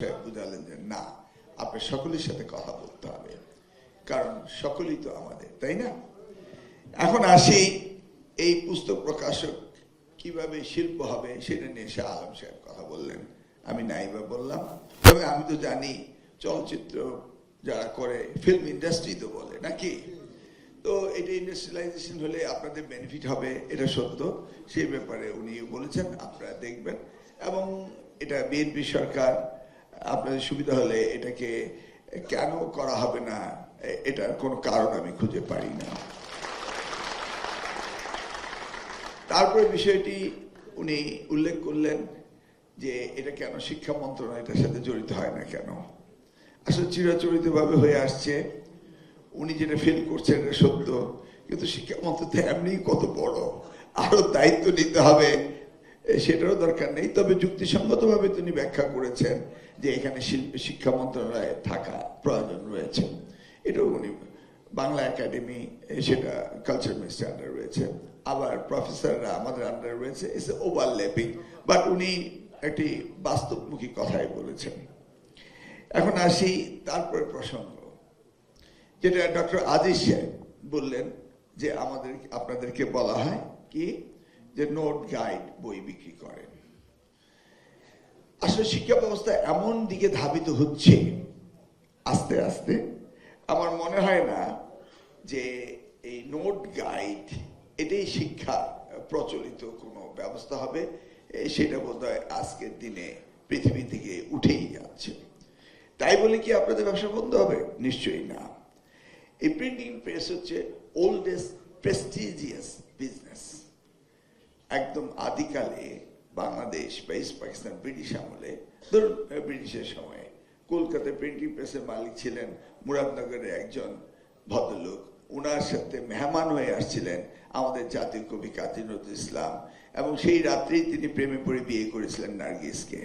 বুঝালেন যে না, আপনার সকলের সাথে কথা বলতে হবে, কারণ সকলেই তো আমাদের, তাই না? এখন আসি এই পুস্তক প্রকাশক কিভাবে শিল্প হবে সেটা নিয়ে শাহ আলম সাহেব কথা বললেন, আমি নাইবা বললাম। তবে আমি তো জানি চলচ্চিত্র যারা করে ফিল্ম ইন্ডাস্ট্রি তো বলে নাকি, তো এটা ইন্ডাস্ট্রিয়ালাইজেশন হলে আপনাদের বেনিফিট হবে, এটা সত্য। সেই ব্যাপারে উনি বলেছেন, আপনারা দেখবেন। এবং এটা বিএনপি সরকার, আপনাদের সুবিধা হলে এটাকে কেন করা হবে না এটার কোনো কারণ আমি খুঁজে পাই না। তারপরে বিষয়টি উনি উল্লেখ করলেন যে এটা কেন শিক্ষা মন্ত্রণালয় এটার সাথে জড়িত হয় না কেন। আসলে চিরাচরিতভাবে হয়ে আসছে, উনি যেটা ফিল করছেন এটা সত্য, কিন্তু শিক্ষা মন্ত্রণালয় এমনি কত বড়, আরো দায়িত্ব নিতে হবে সেটারও দরকার নেই। তবে যুক্তিসঙ্গতভাবে তিনি ব্যাখ্যা করেছেন যে এখানে শিক্ষা মন্ত্রণালয়ে থাকা প্রয়োজন রয়েছে। এটাও উনি বাংলা একাডেমি সেটা কালচার মিনিস্টার আন্ডার রয়েছে, আবার প্রফেসররা আমাদের আন্ডার রয়েছে, ইটস ওভারল্যাপিং, বাট উনি একটি বাস্তবমুখী কথাই বলেছেন। এখন আসি তারপরে প্রসঙ্গ, যেটা ডক্টর আজিজ সাহেব বললেন যে আপনাদেরকে বলা হয় কি যে নোট গাইড বই বিক্রি করেন। আসলে শিক্ষা ব্যবস্থা এমন দিকে ধাবিত হচ্ছে আস্তে আস্তে, আমার মনে হয় না যে এই নোট গাইড এটাই শিক্ষা প্রচলিত কোনো ব্যবস্থা হবে, সেটা বোধহয় আজকের দিনে পৃথিবী থেকে উঠেই যাচ্ছে। তাই বলে কি আপনাদের ব্যবসা বন্ধ হবে? নিশ্চয়ই না। এই প্রিন্টিং প্রেস হচ্ছে ওল্ডেস্ট প্রেস্টিজিয়াস বিজনেস। একদম আদিকালে বাংলাদেশ বা ইস্ট পাকিস্তান ব্রিটিশ আমলে, ধরুন ব্রিটিশের সময়ে কলকাতায় প্রিন্টিং প্রেসের মালিক ছিলেন মুরাদনগরের একজন ভদ্রলোক। উনার সাথে মেহমান হয়ে আসছিলেন আমাদের জাতীয় কবি কাজী নজরুল ইসলাম, এবং সেই রাত্রেই তিনি প্রেমে পড়ে বিয়ে করেছিলেন নার্গিসকে।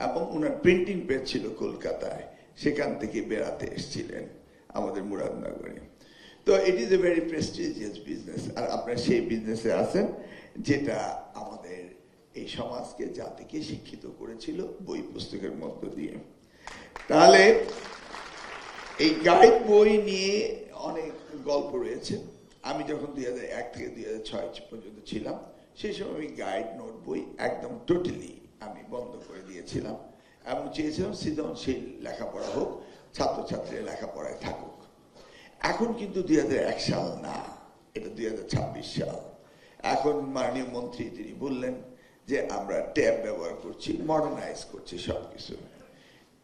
এবং উনার প্রিন্টিং প্রেস ছিল কলকাতায়, সেখান থেকে বেড়াতে এসেছিলেন আমাদের মুরাদনগরে। তো it is a very prestigious business, আর আপনারা সেই বিজনেসে আছেন যেটা আমাদের এই সমাজকে জাতিকে শিক্ষিত করেছিল বই পুস্তকের মধ্য দিয়ে। তাহলে এই গাইড বই নিয়ে অনেক গল্প রয়েছে। আমি যখন 2001 থেকে 2006 পর্যন্ত ছিলাম, সেই সময় আমি গাইড নোট বই একদম টোটালি আমি বন্ধ করে দিয়েছিলাম এবং চেয়েছিলাম সৃজনশীল লেখাপড়া হোক, ছাত্রছাত্রীরা লেখাপড়ায় থাকুক। এখন কিন্তু 2001 সাল না, এটা 2026 সাল। এখন মাননীয় মন্ত্রী তিনি বললেন যে আমরা ট্যাব ব্যবহার করছি, মডার্নাইজ করছি সবকিছু।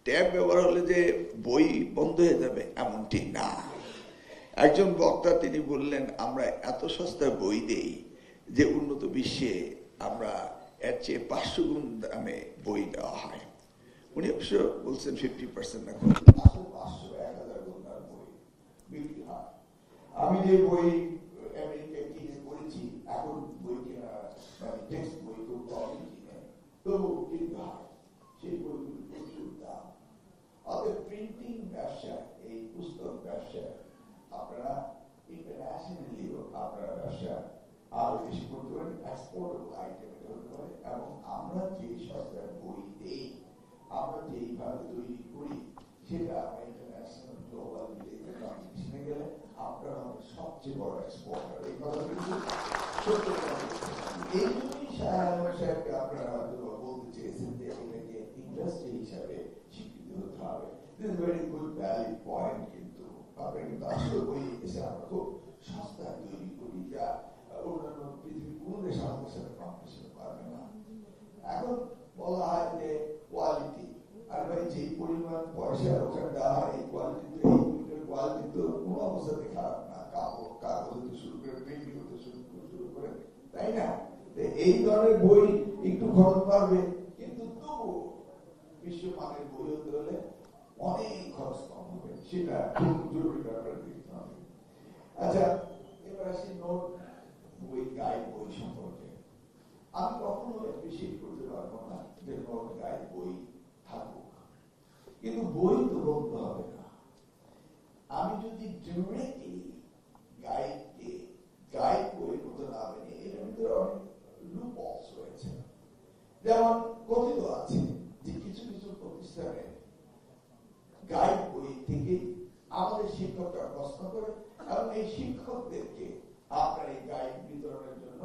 ট্যাব ব্যবহার হলে যে বই বন্ধ হয়ে যাবে এমনটি না। একজন বক্তা তিনি বললেন আমরা এত সস্তায় বই দেই যে উন্নত বিশ্বে আমরা এর চেয়ে 500 গুণ দামে বই দেওয়া হয়। উনি অবশ্য বলছেন 50% না, 500-1000 গুণ দাম বই বিক্রি হয়। আমি যে বই আমেরিকায় কিনে পড়েছি, এখন বই কেনা মানে টেক্সট বই খুব কম কিনে, তবু কিনতে হয়, সেই বইগুলো প্রচুর দাম। অতএব প্রিন্টিং ব্যবসা, এই পুস্তক ব্যবসা আপনারা ইন্টারন্যাশনালিও আপনারা ব্যবসা আরো বেশি করতে পারেন, এক্সপোর্টেবল আইটেম হতে পারে। এবং আমরা যে সস্তায় বই দেই, আমরা যেইভাবে তৈরি করি, সেটা আমরা ইন্টারন্যাশনাল গ্লোবাল কম্পিটিশনে গেলে আপনারা সবচেয়ে বড় এক্সপোর্টার। এই কথা কিন্তু সত্য। এই জন্যই সাহেবকে আপনারা হয়তো বলতে চেয়েছেন যে এটাকে ইন্ডাস্ট্রি হিসাবে স্বীকৃতি হতে হবে। This is very good valid point. কিন্তু আপনারা কিন্তু আসলে বই এসে আমরা খুব সস্তায় তৈরি করি, যা অন্যান্য পৃথিবীর কোন দেশ আমাদের সাথে কম্পিটিশন পারবে না। এখন বলা হয় যে কোয়ালিটি, আর ভাই যে পরিমাণ পয়সা ওখানে দেওয়া হয় এই কোয়ালিটি, এই বইটার কোয়ালিটি তো কোনো অবস্থাতে খারাপ না, কাগজ হতে শুরু করে প্রিন্টিং হতে শুরু করে, তাই না? এই ধরনের বই একটু খরচ পাবে, কিন্তু তবু বিশ্বমানের বই হতে হলে অনেক খরচ কম হবে, সেটা খুব জরুরি ব্যাপার দেখতে হবে। আচ্ছা, এবার আসি নোট বই, গাইড বই সম্পর্কে। আমি কখনো অ্যাপ্রিসিয়েট করতে পারবো না যে নোট গাইড বই থাকুক, কিন্তু বই তো বলতে হবে না। আমি যদি ডিরেক্টলি গাইডকে গাইড বইয়ের মতো না মেনে, এর ভিতরে অনেক লুপহোলস রয়েছে। যেমন কথিত আছে যে কিছু কিছু প্রতিষ্ঠানে থেকে আমাদের শিক্ষকরা প্রশ্ন করে এবং এই শিক্ষকদেরকে আপনার এই গাইড বিতরণের জন্য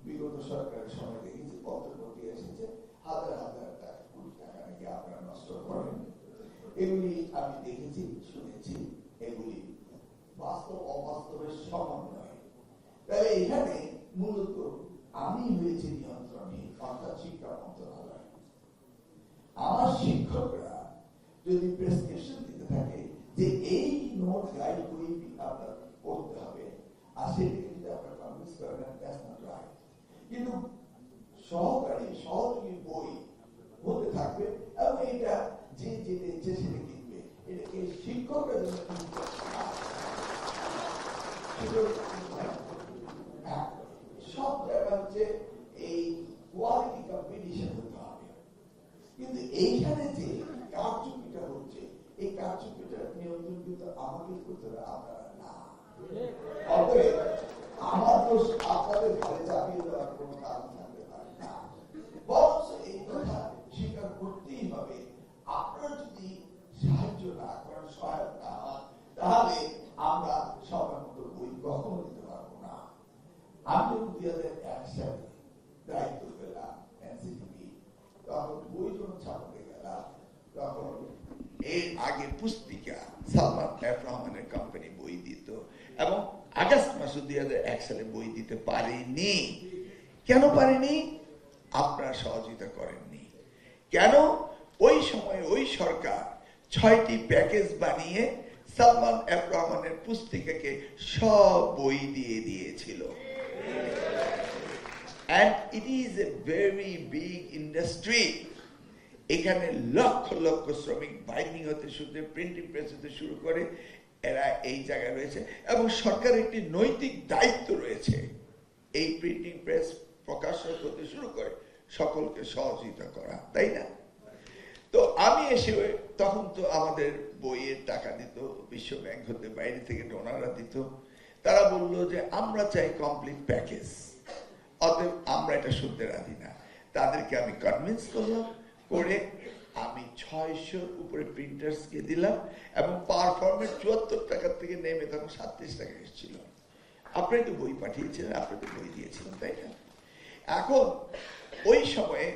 বিগত সরকারের সময় দেখেছি বক্তব্য দিয়ে এসেছে হাজার হাজার টাকা, কোটি টাকা নাকি আপনারা নষ্ট করেন। এগুলি আমি দেখেছি, শুনেছি, এগুলি বাস্তব অবাস্তবের সমন্বয়। তাহলে এখানে মূলত আমি হয়েছি নিয়ন্ত্রণে, অর্থাৎ শিক্ষা মন্ত্রণালয়। আমার শিক্ষকরা যদি প্রেসক্রিপশন দিতে থাকে যে এই নোট গাইড বই আপনার পড়তে হবে, আর সেটাকে যদি আপনার কনভিন্স করেন, দ্যাটস নট রাইট। কিন্তু সহকারী সহযোগী বই হতে থাকবে এবং এটা যে যেটা ইচ্ছে সেটা কিনবে, এটাকে শিক্ষকরা যেন সব জায়গা হচ্ছে এই কোয়ালিটি কম্পিটিশন হতে হবে। কিন্তু এইখানে যে কারচুপিটা হচ্ছে, এই কারচুপিটার নিয়ন্ত্রণ কিন্তু আমাকে করতে হবে, আপনারা না। অতএব আমার দোষ আপনাদের ঘরে চাপিয়ে দেওয়ার কোনো কারণ থাকতে পারে না, বরং এই কথা স্বীকার করতেই হবে। আপনারা যদি সাহায্য না করেন, সহায়ক না হন, তাহলে আমরা সবার মতো বই কখনো দিতে পারবো না। আমি 2001 সালে দায়িত্ব পেলাম এনসিটিভি, তখন বই যখন ছাপাতে গেলাম, তখন এর আগে পুস্তিকা সালমান এফ রহমানের কোম্পানি বই দিত এবং আগস্ট মাসে 2001 সালে বই দিতে পারেনি। কেন পারেনি? আপনারা সহযোগিতা করেননি। কেন? ওই সময় ওই সরকার 6টি প্যাকেজ বানিয়ে সালমান এফ রহমানের পুস্তিকাকে সব বই দিয়ে দিয়েছিল। And it is a very big industry. এখানে লক্ষ লক্ষ শ্রমিক বাইন্ডিং হতে শুরু করে, প্রিন্টিং প্রেস হতে শুরু করে, এরা এই জায়গায় রয়েছে এবং সরকারের একটি নৈতিক দায়িত্ব রয়েছে এই প্রিন্টিং প্রেস প্রকাশক হতে শুরু করে সকলকে সহযোগিতা করা, তাই না? তো আমি এসে, তখন তো আমাদের বইয়ের টাকা দিত বিশ্ব ব্যাংক হতে, বাইরে থেকে ডোনাররা দিত। তারা বলল যে আমরা চাই কমপ্লিট প্যাকেজ, অতএব আমরা এটা শুনতে রাজি না। তাদেরকে আমি কনভিন্স করলাম, করে আমি 600 উপরে প্রিন্টার্সকে দিলাম এবং পার ফরম্যাট 74 টাকা থেকে নেমে তখন 37 টাকা এসেছিল। আপনারা তো বই পাঠিয়েছিলেন, আপনারা তো বই দিয়েছিলেন, তাই না? এখন ওই সময়ে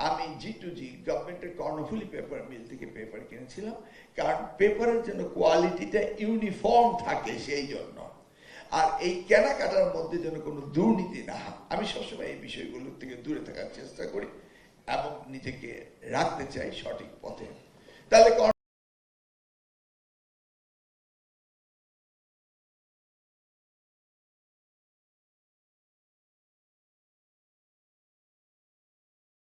আমি G2G গভর্নমেন্টের কর্ণফুলী পেপার মিল থেকে পেপার কিনেছিলাম, কারণ পেপারের জন্য কোয়ালিটিটা ইউনিফর্ম থাকে সেই জন্য, আর এই কেনাকাটার মধ্যে যেন কোনো দুর্নীতি না হয়। আমি সবসময় এই বিষয়গুলোর থেকে দূরে থাকার চেষ্টা করি এবং নিজেকে রাখতে চাই সঠিক পথে। তাহলে